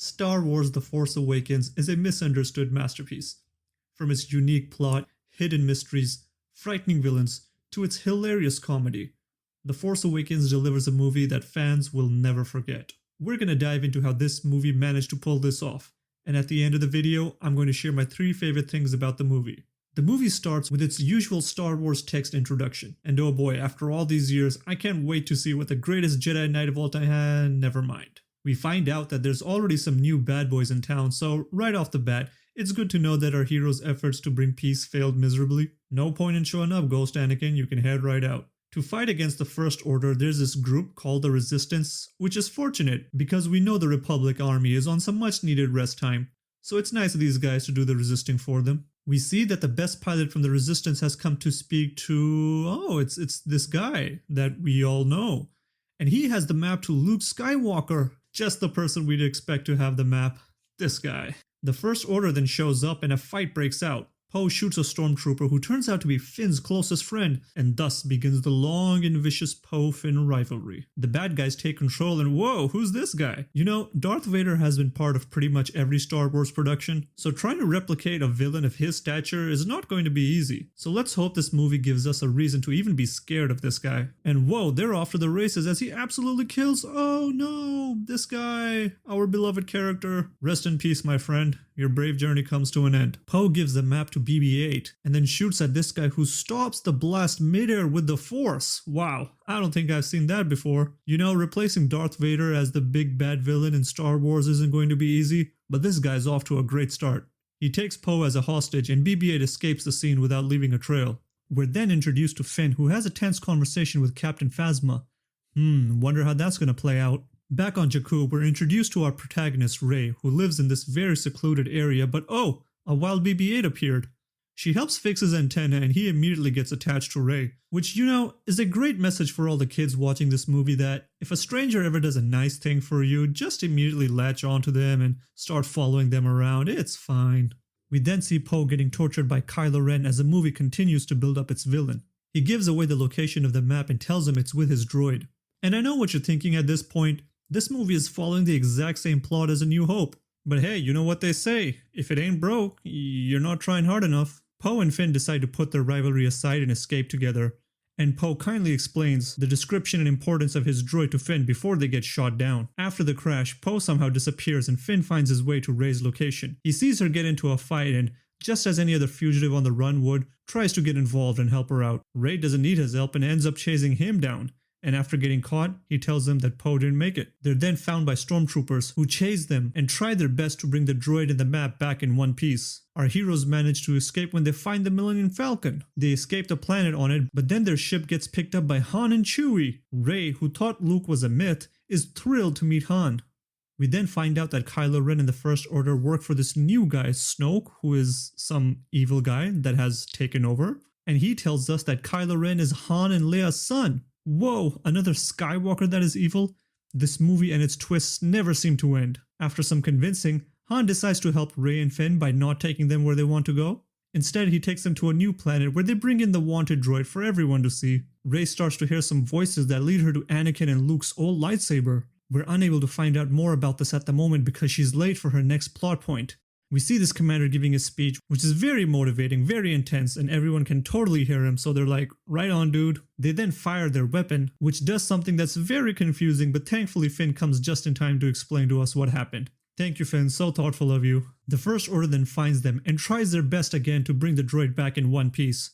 Star Wars The Force Awakens is a misunderstood masterpiece. From its unique plot, hidden mysteries, frightening villains, to its hilarious comedy, The Force Awakens delivers a movie that fans will never forget. We're gonna dive into how this movie managed to pull this off, and at the end of the video, I'm going to share my 3 favorite things about the movie. The movie starts with its usual Star Wars text introduction, and oh boy, after all these years, I can't wait to see what the greatest Jedi Knight of all time had. Never mind. We find out that there's already some new bad boys in town, so right off the bat, it's good to know that our hero's efforts to bring peace failed miserably. No point in showing up, Ghost Anakin, you can head right out. To fight against the First Order, there's this group called the Resistance, which is fortunate because we know the Republic army is on some much needed rest time, so it's nice of these guys to do the resisting for them. We see that the best pilot from the Resistance has come to speak to, it's this guy that we all know. And he has the map to Luke Skywalker, just the person we'd expect to have the map, this guy. The First Order then shows up and a fight breaks out. Poe shoots a stormtrooper who turns out to be Finn's closest friend, and thus begins the long and vicious Poe-Finn rivalry. The bad guys take control and whoa, who's this guy? You know, Darth Vader has been part of pretty much every Star Wars production, so trying to replicate a villain of his stature is not going to be easy. So let's hope this movie gives us a reason to even be scared of this guy. And whoa, they're off to the races as he absolutely kills, oh no, this guy, our beloved character. Rest in peace, my friend. Your brave journey comes to an end. Poe gives the map to BB-8 and then shoots at this guy who stops the blast midair with the Force. Wow, I don't think I've seen that before. You know, replacing Darth Vader as the big bad villain in Star Wars isn't going to be easy, but this guy's off to a great start. He takes Poe as a hostage and BB-8 escapes the scene without leaving a trail. We're then introduced to Finn, who has a tense conversation with Captain Phasma. Wonder how that's gonna play out. Back on Jakku, we're introduced to our protagonist Rey, who lives in this very secluded area, but oh, a wild BB-8 appeared. She helps fix his antenna and he immediately gets attached to Rey, which, you know, is a great message for all the kids watching this movie that if a stranger ever does a nice thing for you, just immediately latch onto them and start following them around, it's fine. We then see Poe getting tortured by Kylo Ren as the movie continues to build up its villain. He gives away the location of the map and tells him it's with his droid. And I know what you're thinking at this point. This movie is following the exact same plot as A New Hope. But hey, you know what they say, if it ain't broke, you're not trying hard enough. Poe and Finn decide to put their rivalry aside and escape together. And Poe kindly explains the description and importance of his droid to Finn before they get shot down. After the crash, Poe somehow disappears and Finn finds his way to Rey's location. He sees her get into a fight and, just as any other fugitive on the run would, tries to get involved and help her out. Rey doesn't need his help and ends up chasing him down. And after getting caught, he tells them that Poe didn't make it. They're then found by stormtroopers who chase them and try their best to bring the droid and the map back in one piece. Our heroes manage to escape when they find the Millennium Falcon. They escape the planet on it, but then their ship gets picked up by Han and Chewie. Rey, who thought Luke was a myth, is thrilled to meet Han. We then find out that Kylo Ren and the First Order work for this new guy, Snoke, who is some evil guy that has taken over. And he tells us that Kylo Ren is Han and Leia's son. Whoa, another Skywalker that is evil? This movie and its twists never seem to end. After some convincing, Han decides to help Rey and Finn by not taking them where they want to go. Instead, he takes them to a new planet where they bring in the wanted droid for everyone to see. Rey starts to hear some voices that lead her to Anakin and Luke's old lightsaber. We're unable to find out more about this at the moment because she's late for her next plot point. We see this commander giving a speech, which is very motivating, very intense, and everyone can totally hear him, so they're like, right on dude. They then fire their weapon, which does something that's very confusing, but thankfully Finn comes just in time to explain to us what happened. Thank you, Finn, so thoughtful of you. The First Order then finds them and tries their best again to bring the droid back in one piece.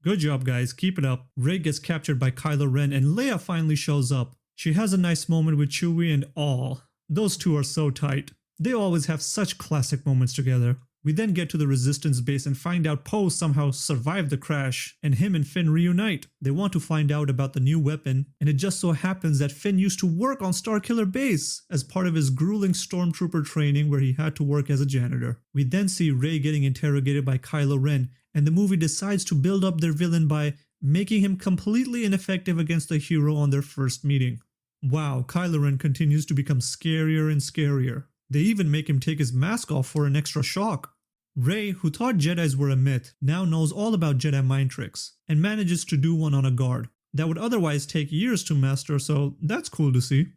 Good job guys, keep it up. Rey gets captured by Kylo Ren and Leia finally shows up. She has a nice moment with Chewie and all. Those two are so tight. They always have such classic moments together. We then get to the Resistance base and find out Poe somehow survived the crash and him and Finn reunite. They want to find out about the new weapon, and it just so happens that Finn used to work on Starkiller Base as part of his grueling stormtrooper training where he had to work as a janitor. We then see Rey getting interrogated by Kylo Ren, and the movie decides to build up their villain by making him completely ineffective against the hero on their first meeting. Wow, Kylo Ren continues to become scarier and scarier. They even make him take his mask off for an extra shock. Rey, who thought Jedis were a myth, now knows all about Jedi mind tricks, and manages to do one on a guard that would otherwise take years to master, so that's cool to see.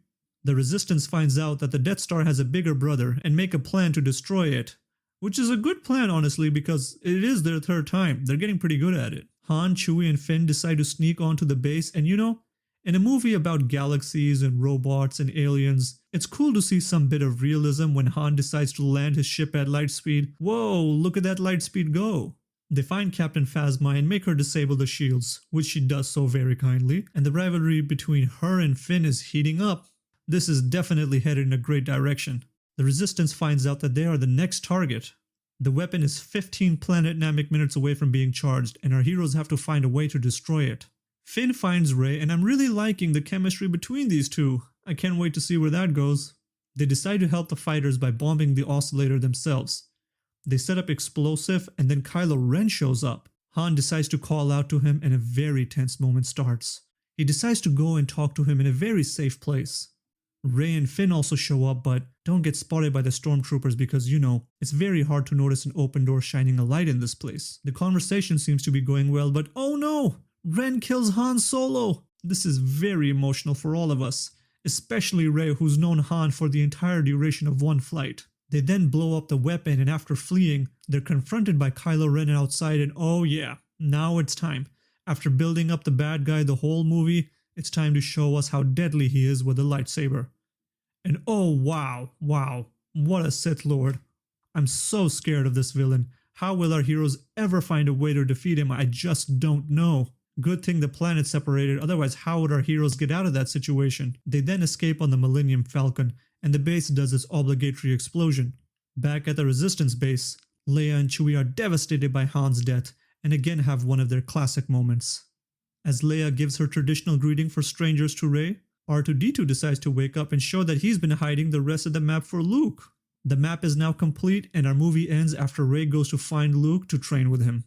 The Resistance finds out that the Death Star has a bigger brother and make a plan to destroy it. Which is a good plan, honestly, because it is their third time. They're getting pretty good at it. Han, Chewie, and Finn decide to sneak onto the base, and in a movie about galaxies and robots and aliens, it's cool to see some bit of realism when Han decides to land his ship at light speed. Whoa, look at that light speed go! They find Captain Phasma and make her disable the shields, which she does so very kindly, and the rivalry between her and Finn is heating up. This is definitely headed in a great direction. The Resistance finds out that they are the next target. The weapon is 15 planet Namek minutes away from being charged, and our heroes have to find a way to destroy it. Finn finds Rey, and I'm really liking the chemistry between these two. I can't wait to see where that goes. They decide to help the fighters by bombing the oscillator themselves. They set up explosive, and then Kylo Ren shows up. Han decides to call out to him, and a very tense moment starts. He decides to go and talk to him in a very safe place. Rey and Finn also show up, but don't get spotted by the stormtroopers because, it's very hard to notice an open door shining a light in this place. The conversation seems to be going well, but oh no! Ren kills Han Solo! This is very emotional for all of us, especially Rey, who's known Han for the entire duration of one flight. They then blow up the weapon, and after fleeing, they're confronted by Kylo Ren outside, and oh yeah, now it's time. After building up the bad guy the whole movie, it's time to show us how deadly he is with a lightsaber. And oh wow, what a Sith Lord. I'm so scared of this villain. How will our heroes ever find a way to defeat him? I just don't know. Good thing the planet separated, otherwise how would our heroes get out of that situation? They then escape on the Millennium Falcon, and the base does its obligatory explosion. Back at the Resistance base, Leia and Chewie are devastated by Han's death, and again have one of their classic moments. As Leia gives her traditional greeting for strangers to Rey, R2-D2 decides to wake up and show that he's been hiding the rest of the map for Luke. The map is now complete, and our movie ends after Rey goes to find Luke to train with him.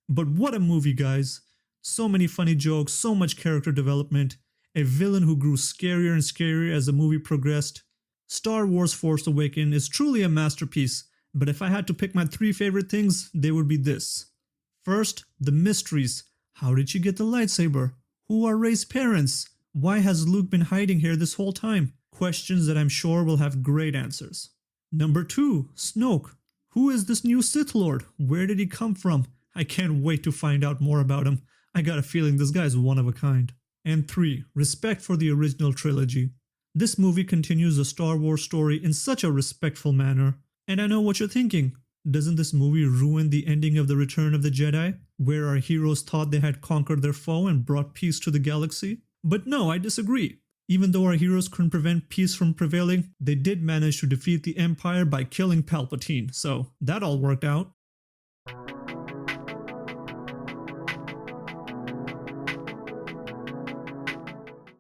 But what a movie, guys! So many funny jokes, so much character development, a villain who grew scarier and scarier as the movie progressed. Star Wars Force Awakens is truly a masterpiece, but if I had to pick my 3 favorite things, they would be this. First, the mysteries. How did she get the lightsaber? Who are Rey's parents? Why has Luke been hiding here this whole time? Questions that I'm sure will have great answers. Number 2, Snoke. Who is this new Sith Lord? Where did he come from? I can't wait to find out more about him. I got a feeling this guy's one of a kind. And 3, respect for the original trilogy. This movie continues the Star Wars story in such a respectful manner. And I know what you're thinking. Doesn't this movie ruin the ending of The Return of the Jedi, where our heroes thought they had conquered their foe and brought peace to the galaxy? But no, I disagree. Even though our heroes couldn't prevent peace from prevailing, they did manage to defeat the Empire by killing Palpatine, so that all worked out.